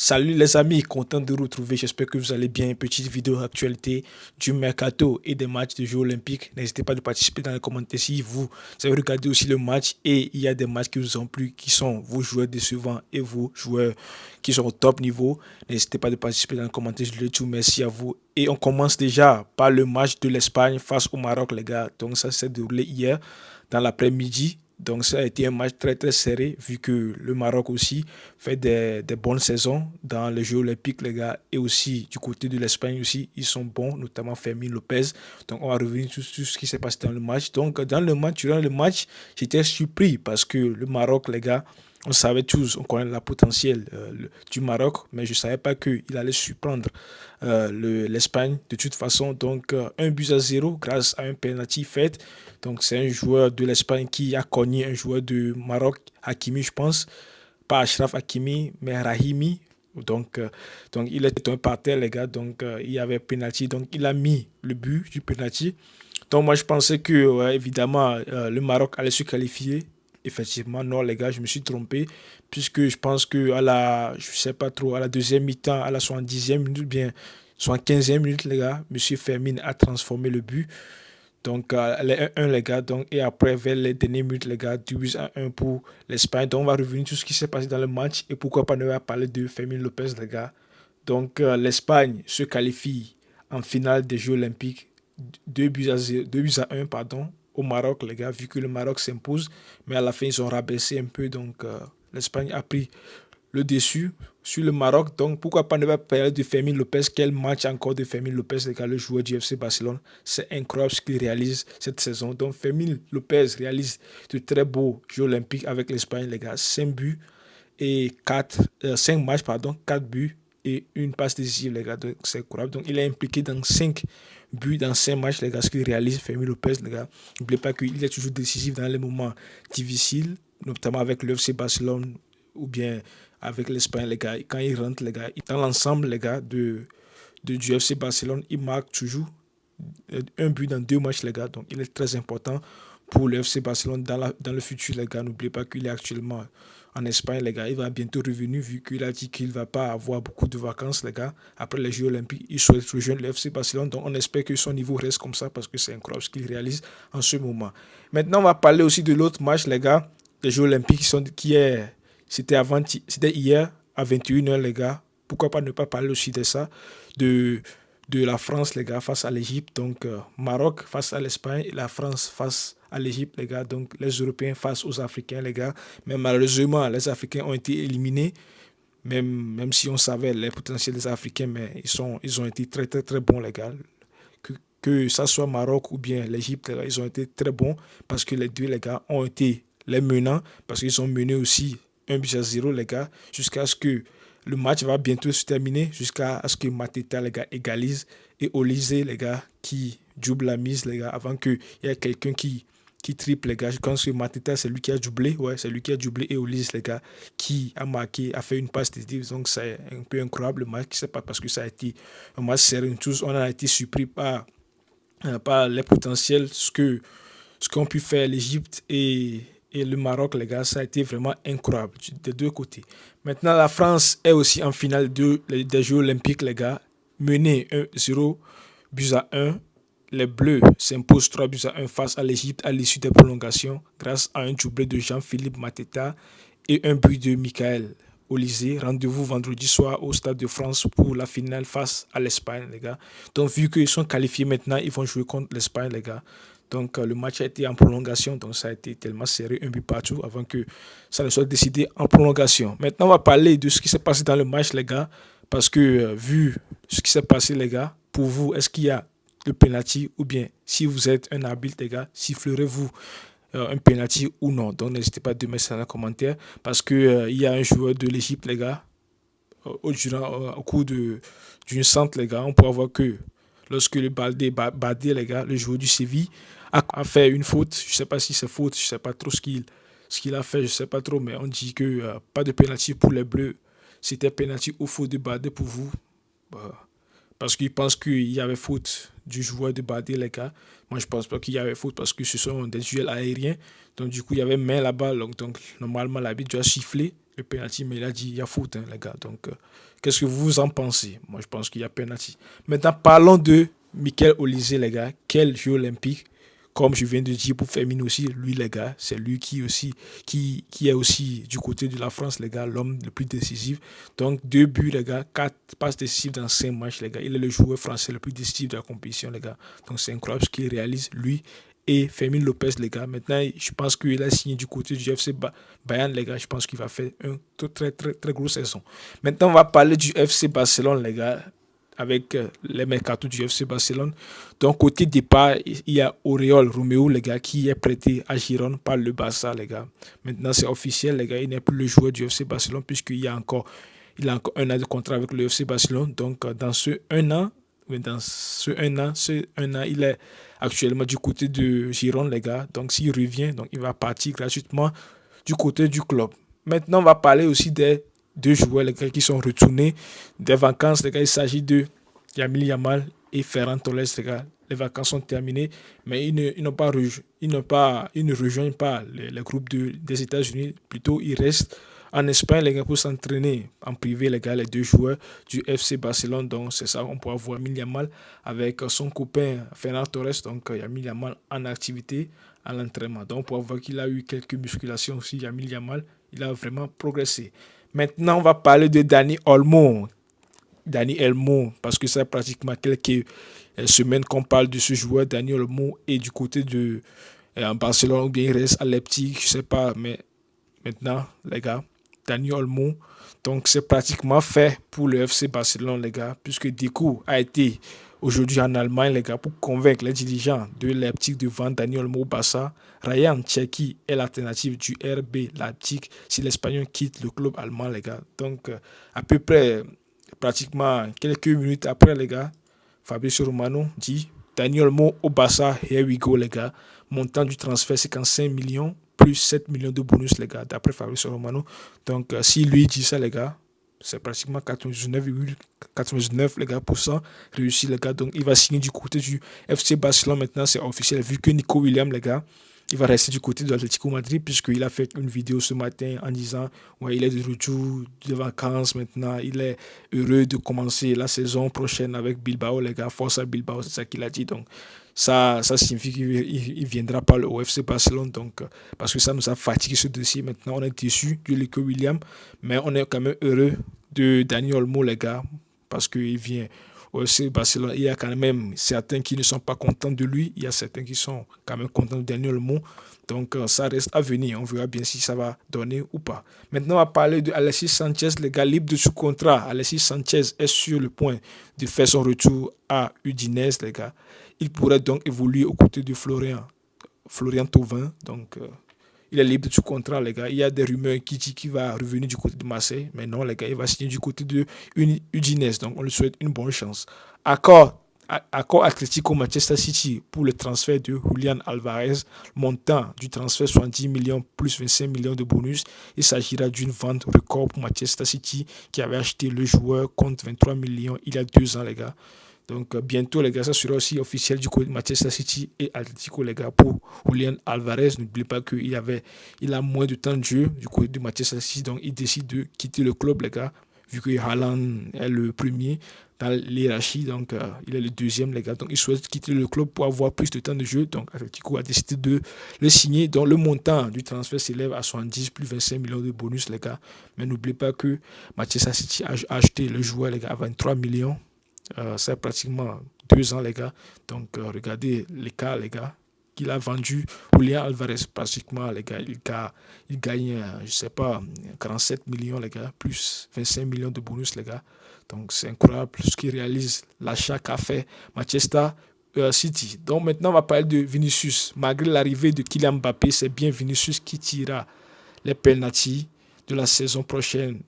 Salut les amis, content de vous retrouver. J'espère que vous allez bien. Petite vidéo actualité du mercato et des matchs de Jeux olympiques. N'hésitez pas à participer dans les commentaires si vous avez regardé aussi le match et il y a des matchs qui vous ont plu, qui sont vos joueurs décevants et vos joueurs qui sont au top niveau. N'hésitez pas à participer dans les commentaires. Je le tout. Merci à vous. Et on commence déjà par le match de l'Espagne face au Maroc, les gars. Donc ça s'est déroulé hier dans l'après-midi. Donc ça a été un match très très serré vu que le Maroc aussi fait des bonnes saisons dans les Jeux olympiques les gars et aussi du côté de l'Espagne aussi ils sont bons notamment Fermin Lopez. Donc on va revenir sur tout ce qui s'est passé dans le match. Donc durant le match j'étais surpris parce que le Maroc les gars on savait tous, on connaît la potentiel du Maroc, mais je ne savais pas qu'il allait surprendre l'Espagne de toute façon. Donc, un but à zéro grâce à un penalty fait. Donc, c'est un joueur de l'Espagne qui a cogné un joueur du Maroc, Hakimi, je pense. Pas Ashraf Hakimi, mais Rahimi. Donc, donc il était un par terre, les gars. Donc, il y avait penalty. Donc, il a mis le but du penalty. Donc, moi, je pensais que, ouais, évidemment, le Maroc allait se qualifier. Effectivement, non, les gars, je me suis trompé. Puisque je pense que je sais pas trop, à la deuxième mi-temps, à la 70e minute, bien 75e minute, les gars, Monsieur Fermin a transformé le but. Donc, les 1-1, les gars. Donc, et après, vers les dernières minutes, les gars, 2 à 1 pour l'Espagne. Donc, on va revenir sur ce qui s'est passé dans le match. Et pourquoi pas ne pas parler de Fermin Lopez, les gars. Donc, l'Espagne se qualifie en finale des Jeux Olympiques 2 buts à 1 pardon, au Maroc, les gars, vu que le Maroc s'impose. Mais à la fin, ils ont rabaissé un peu. Donc, l'Espagne a pris le dessus sur le Maroc. Donc, pourquoi pas ne pas parler de Fermin Lopez. Quel match encore de Fermin Lopez, les gars, le joueur du FC Barcelone. C'est incroyable ce qu'il réalise cette saison. Donc, Fermin Lopez réalise de très beaux Jeux olympiques avec l'Espagne, les gars. 5 buts et 5 matchs, pardon, 4 buts et une passe décisive, les gars. Donc, c'est incroyable. Donc, il est impliqué dans 5 buts dans 5 matchs, les gars. Ce qu'il réalise, Fermin Lopez, les gars. N'oubliez pas qu'il est toujours décisif dans les moments difficiles, notamment avec le FC Barcelone ou bien avec l'Espagne, les gars. Quand il rentre, les gars, dans l'ensemble, les gars, du FC Barcelone, il marque toujours un but dans 2 matchs, les gars. Donc, il est très important pour le FC Barcelone dans le futur, les gars. N'oubliez pas qu'il est actuellement en Espagne, les gars. Il va bientôt revenir vu qu'il a dit qu'il ne va pas avoir beaucoup de vacances, les gars. Après les Jeux Olympiques, il souhaite rejoindre le FC Barcelone. Donc, on espère que son niveau reste comme ça parce que c'est incroyable ce qu'il réalise en ce moment. Maintenant, on va parler aussi de l'autre match, les gars. Les Jeux Olympiques c'était hier à 21h, les gars. Pourquoi pas ne pas parler aussi de ça, de, de la France, les gars, face à l'Égypte. Donc, Maroc face à l'Espagne, la France face à l'Égypte, les gars. Donc, les Européens face aux Africains, les gars. Mais malheureusement, les Africains ont été éliminés. Même si on savait les potentiels des Africains, mais ils ont été très, très, très bons, les gars. Que ça soit Maroc ou bien l'Égypte, ils ont été très bons parce que les deux, les gars, ont été les menants, parce qu'ils ont mené aussi 1 but à 0, les gars, jusqu'à ce que le match va bientôt se terminer, jusqu'à ce que Mateta, les gars, égalise et Olise, les gars, qui double la mise, les gars, avant qu'il y ait quelqu'un qui triple, les gars. Je pense que Mateta, c'est lui qui a doublé. Ouais, c'est lui qui a doublé. Et Olise, les gars, qui a marqué, a fait une passe décisive. Donc, c'est un peu incroyable le match. C'est pas parce que ça a été un match serré. Tous, on a été surpris par les potentiels, ce qu'ont pu faire l'Égypte et le Maroc, les gars, ça a été vraiment incroyable des deux côtés. Maintenant, la France est aussi en finale des Jeux Olympiques, les gars, menée 1-0, buts à 1. Les Bleus s'imposent 3 buts à 1 face à l'Égypte à l'issue des prolongations grâce à un doublé de Jean-Philippe Mateta et un but de Michael Olysée. Rendez-vous vendredi soir au Stade de France pour la finale face à l'Espagne, les gars. Donc, vu qu'ils sont qualifiés maintenant, ils vont jouer contre l'Espagne, les gars. Donc, le match a été en prolongation. Donc, ça a été tellement serré, un but partout, avant que ça ne soit décidé en prolongation. Maintenant, on va parler de ce qui s'est passé dans le match, les gars. Parce que, vu ce qui s'est passé, les gars, pour vous, est-ce qu'il y a le penalty ou bien, si vous êtes un arbitre, les gars, sifflerez-vous un penalty ou non. Donc n'hésitez pas à mettre ça dans les commentaires parce que il y a un joueur de l'Égypte, les gars, au cours d'une centre, les gars, on peut voir que lorsque le Baldé, les gars, le joueur du Séville, a fait une faute. Je ne sais pas si c'est faute, je ne sais pas trop ce qu'il a fait, je ne sais pas trop, mais on dit que pas de penalty pour les Bleus. C'était penalty ou faute de Baldé pour vous. Bah, parce qu'ils pensent qu'il y avait faute du joueur de Badé, les gars. Moi, je pense pas qu'il y avait faute parce que ce sont des duels aériens. Donc, du coup, il y avait main là-bas. Donc normalement, l'arbitre doit siffler le penalty, mais il a dit il y a faute, hein, les gars. Donc, qu'est-ce que vous en pensez? Moi, je pense qu'il y a penalty. Maintenant, parlons de Michael Olise, les gars. Quel jeu olympique. Comme je viens de dire pour Fermin aussi, lui, les gars, c'est lui qui est aussi du côté de la France, les gars, l'homme le plus décisif. Donc, 2 buts, les gars, 4 passes décisives dans 5 matchs, les gars. Il est le joueur français le plus décisif de la compétition, les gars. Donc, c'est incroyable ce qu'il réalise, lui et Fermin Lopez, les gars. Maintenant, je pense qu'il a signé du côté du FC Bayern, les gars. Je pense qu'il va faire une très, très, très grosse saison. Maintenant, on va parler du FC Barcelone, les gars, avec les mercato du FC Barcelone. Donc, côté départ, il y a Oriol Romeu, les gars, qui est prêté à Girona par le Barça, les gars. Maintenant, c'est officiel, les gars. Il n'est plus le joueur du FC Barcelone il a encore 1 an de contrat avec le FC Barcelone. Donc, dans ce 1 an, il est actuellement du côté de Giron, les gars. Donc, s'il revient, donc, il va partir gratuitement du côté du club. Maintenant, on va parler aussi des 2 joueurs, les gars, qui sont retournés des vacances, les gars. Il s'agit de Yamil Yamal et Ferran Torres, les gars. Les vacances sont terminées, mais ils ne rejoignent pas les groupes des États-Unis. Plutôt, ils restent en Espagne, les gars, pour s'entraîner en privé, les gars, les 2 joueurs du FC Barcelone. Donc, c'est ça, on pourra voir Yamil Yamal avec son copain Ferran Torres. Donc, Yamil Yamal en activité, à l'entraînement. Donc, on pourra voir qu'il a eu quelques musculations aussi. Yamil Yamal, il a vraiment progressé. Maintenant, on va parler de Dani Olmo, parce que ça fait pratiquement quelques semaines qu'on parle de ce joueur. Dani Olmo est du côté de Barcelone, ou bien il reste à Leipzig, je ne sais pas, mais maintenant, les gars, Dani Olmo, donc c'est pratiquement fait pour le FC Barcelone, les gars, puisque Deco a été aujourd'hui en Allemagne, les gars, pour convaincre les dirigeants de Leipzig de vendre Dani Olmo au Barça. Ryan Cherki est l'alternative du RB Leipzig si l'Espagnol quitte le club allemand, les gars. Donc, à peu près, pratiquement quelques minutes après, les gars, Fabrizio Romano dit Dani Olmo au Barça, here we go, les gars. Montant du transfert, 55 millions plus 7 millions de bonus, les gars, d'après Fabrizio Romano. Donc, si lui dit ça, les gars, c'est pratiquement 99,99 les gars, réussi, les gars. Donc, il va signer du côté du FC Barcelone. Maintenant, c'est officiel. Vu que Nico Williams, les gars, il va rester du côté de l'Atlético Madrid, puisqu'il a fait une vidéo ce matin en disant ouais, il est de retour de vacances maintenant. Il est heureux de commencer la saison prochaine avec Bilbao, les gars. Force à Bilbao, c'est ça qu'il a dit. Donc, ça signifie qu'il ne viendra pas au FC Barcelone. Donc, parce que ça nous a fatigué ce dossier. Maintenant, on est déçu de Nico Williams, mais on est quand même heureux de Dani Olmo, les gars, parce qu'il vient au FC Barcelone. Il y a quand même certains qui ne sont pas contents de lui. Il y a certains qui sont quand même contents de Dani Olmo. Donc, ça reste à venir. On verra bien si ça va donner ou pas. Maintenant, on va parler de Alexis Sanchez, les gars, libre de sous contrat. Alexis Sanchez est sur le point de faire son retour à Udinese, les gars. Il pourrait donc évoluer aux côtés de Florian Thauvin. Donc, il est libre de tout contrat, les gars. Il y a des rumeurs qui disent qu'il va revenir du côté de Marseille. Mais non, les gars, il va signer du côté de Udinese. Donc, on lui souhaite une bonne chance. Accord Atlético Manchester City pour le transfert de Julian Alvarez. Montant du transfert 70 millions plus 25 millions de bonus. Il s'agira d'une vente record pour Manchester City qui avait acheté le joueur contre 23 millions il y a 2 ans, les gars. Donc, bientôt, les gars, ça sera aussi officiel du côté de Manchester City et Atlético, les gars, pour Julian Alvarez. N'oubliez pas qu'il a moins de temps de jeu du côté de Manchester City. Donc, il décide de quitter le club, les gars, vu que Haaland est le premier dans l'hierarchie. Donc, il est le deuxième, les gars. Donc, il souhaite quitter le club pour avoir plus de temps de jeu. Donc, Atlético a décidé de le signer. Donc, le montant du transfert s'élève à 70 plus 25 millions de bonus, les gars. Mais n'oubliez pas que Manchester City a acheté le joueur, les gars, à 23 millions. C'est pratiquement 2 ans, les gars. Donc, regardez l'écart, les gars, qu'il a vendu Julian Alvarez, pratiquement, les gars. Il gagne, je ne sais pas, 47 millions, les gars, plus 25 millions de bonus, les gars. Donc, c'est incroyable ce qu'il réalise, l'achat qu'a fait Manchester City. Donc, maintenant, on va parler de Vinicius. Malgré l'arrivée de Kylian Mbappé, c'est bien Vinicius qui tirera les penalties de la saison prochaine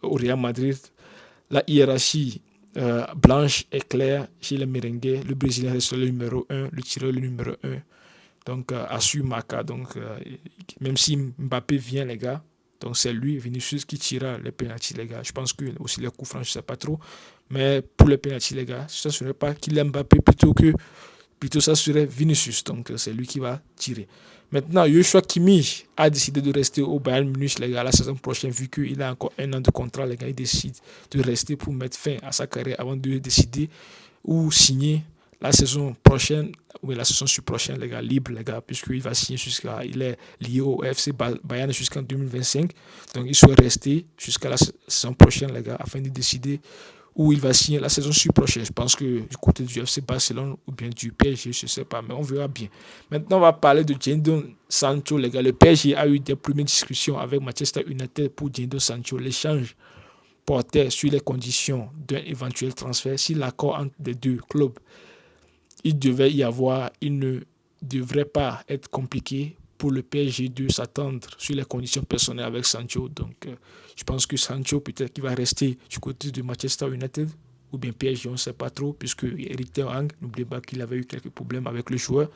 au Real Madrid. La hiérarchie blanche est claire chez les merengues. Le Brésilien reste le numéro 1, le tireur le numéro 1. Donc, Assu Maka. Donc, même si Mbappé vient, les gars, donc c'est lui, Vinicius, qui tirera les pénaltys, les gars. Je pense que aussi les coups francs, je ne sais pas trop. Mais pour les pénaltys, les gars, ça ne serait pas Kylian Mbappé plutôt ça serait Vinicius. Donc, c'est lui qui va tirer. Maintenant, Joshua Kimmich a décidé de rester au Bayern Munich, les gars, la saison prochaine, vu qu'il a encore un an de contrat, les gars, il décide de rester pour mettre fin à sa carrière avant de décider ou signer la saison prochaine, ou la saison prochaine, les gars, libre, les gars, puisqu'il va signer jusqu'à, il est lié au FC Bayern jusqu'en 2025. Donc, il souhaite rester jusqu'à la saison prochaine, les gars, afin de décider où il va signer la saison prochaine. Je pense que du côté du FC Barcelone ou bien du PSG, je ne sais pas, mais on verra bien. Maintenant, on va parler de Jadon Sancho, les gars. Le PSG a eu des premières discussions avec Manchester United pour Jadon Sancho. L'échange portait sur les conditions d'un éventuel transfert. Si l'accord entre les deux clubs, il devait y avoir, il ne devrait pas être compliqué pour le PSG de s'attendre sur les conditions personnelles avec Sancho. Donc, je pense que Sancho, peut-être qu'il va rester du côté de Manchester United ou bien PSG, on ne sait pas trop, puisque Eric Ten Hag, n'oubliez pas qu'il avait eu quelques problèmes avec le joueur.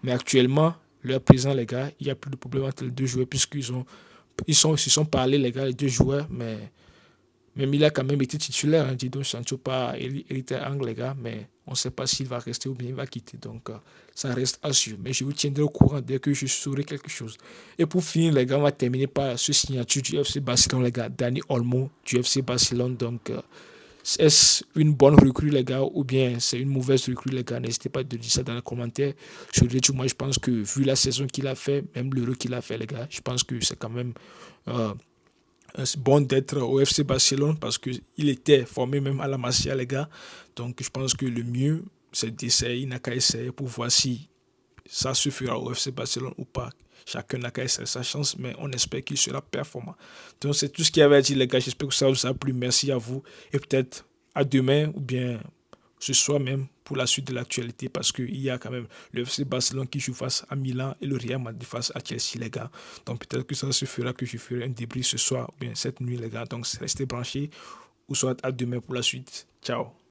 Mais actuellement, leur présent, les gars, il n'y a plus de problème entre les deux joueurs, ils se sont parlé, les gars, les deux joueurs, mais même il a quand même été titulaire, hein, Jadon Sancho, pas Eric Ten Hag, les gars, mais on ne sait pas s'il va rester ou bien il va quitter. Donc, ça reste à suivre. Mais je vous tiendrai au courant dès que je saurai quelque chose. Et pour finir, les gars, on va terminer par ce signature du FC Barcelone, les gars. Dani Olmo du FC Barcelone. Donc, est-ce une bonne recrue, les gars, ou bien c'est une mauvaise recrue, les gars? N'hésitez pas à dire ça dans les commentaires. Sur le moi, je pense que vu la saison qu'il a fait, même l'euro qu'il a fait, les gars, je pense que c'est quand même euh, c'est bon d'être au FC Barcelone parce qu'il était formé même à la Masia, les gars. Donc, je pense que le mieux, c'est d'essayer. Il n'a qu'à essayer pour voir si ça suffira au FC Barcelone ou pas. Chacun n'a qu'à essayer sa chance, mais on espère qu'il sera performant. Donc, c'est tout ce qu'il y avait à dire, les gars. J'espère que ça vous a plu. Merci à vous. Et peut-être à demain ou bien ce soir même pour la suite de l'actualité parce qu'il y a quand même le FC Barcelone qui joue face à Milan et le Real Madrid face à Chelsea, les gars. Donc peut-être que ça se fera que je ferai un débrief ce soir ou bien cette nuit, les gars. Donc restez branchés ou soit à demain pour la suite. Ciao.